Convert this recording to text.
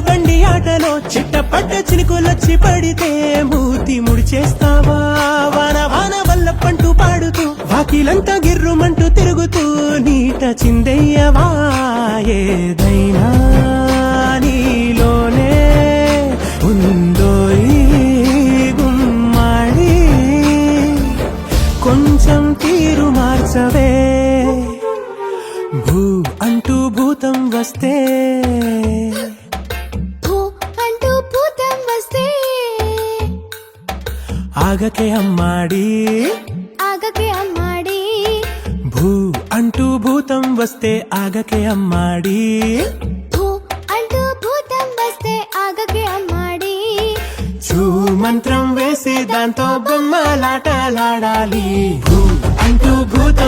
బండి ఆటలో చిట్టపట్ట చినుకులొచ్చి పడితే మూతి ముడిచేస్తావా వాన వాన వల్ల పంటూ పాడుతూ వాకిలంతా గిర్రుమంటూ తిరుగుతూ నీట చిందెయ్యవా ఏదైనా నీలోనే ఉందో ఈ గుమ్మాడి కొంచెం తీరు మార్చవే భూ అంటూ భూతం వస్తే అంటూ భూతం వస్తే ఆగకే అమ్మాడి ఆగకే అమ్మాడి భూ అంటూ భూతం వస్తే ఆగకే అమ్మాడి అంటూ భూతం వస్తే ఆగకే అమ్మాడి చూ మంత్రం వేసి దాంతో బొమ్మలాటలాడాలి భూ అంటూ భూతం